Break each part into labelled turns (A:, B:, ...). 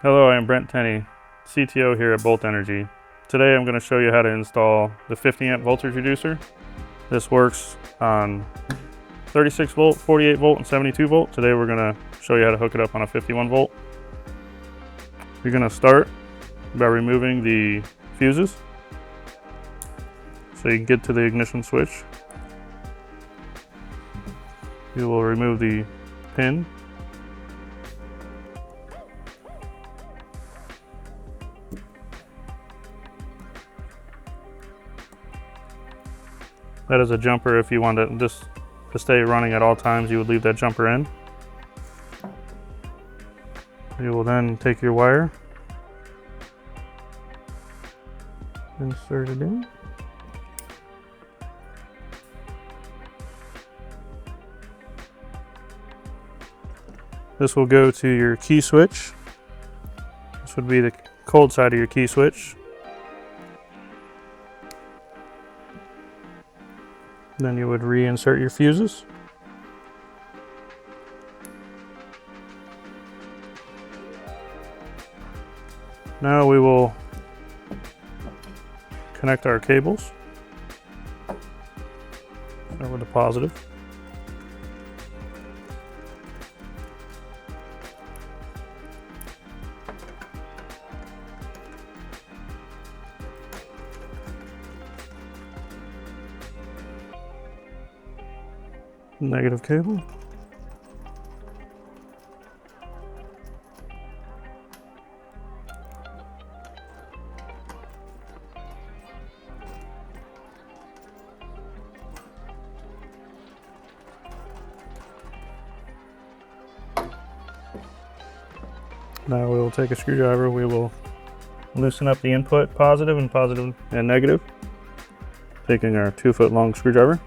A: Hello, I am Brent Tenney, CTO here at Bolt Energy. Today I'm going to show you how to install the 50 amp voltage reducer. This works on 36 volt, 48 volt, and 72 volt. Today we're going to show you how to hook it up on a 51 volt. You're going to start by removing the fuses so you can get to the ignition switch. You will remove the pin. That is a jumper. If you want this to stay running at all times, you would leave that jumper in. You will then take your wire, insert it in. This will go to your key switch. This would be the cold side of your key switch. Then you would reinsert your fuses. Now we will connect our cables. Start with the positive. Negative cable. Now we will take a screwdriver, we will loosen up the input, positive and negative, taking our 2-foot long screwdriver.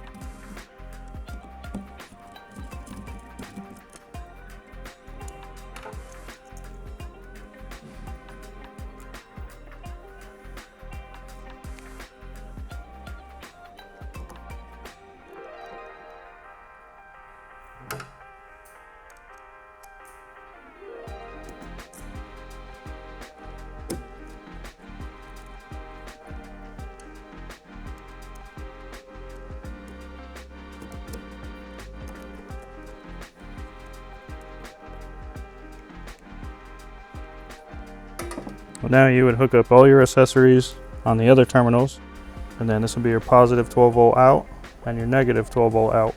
A: Well, now you would hook up all your accessories on the other terminals, and then this will be your positive 12 volt out and your negative 12 volt out.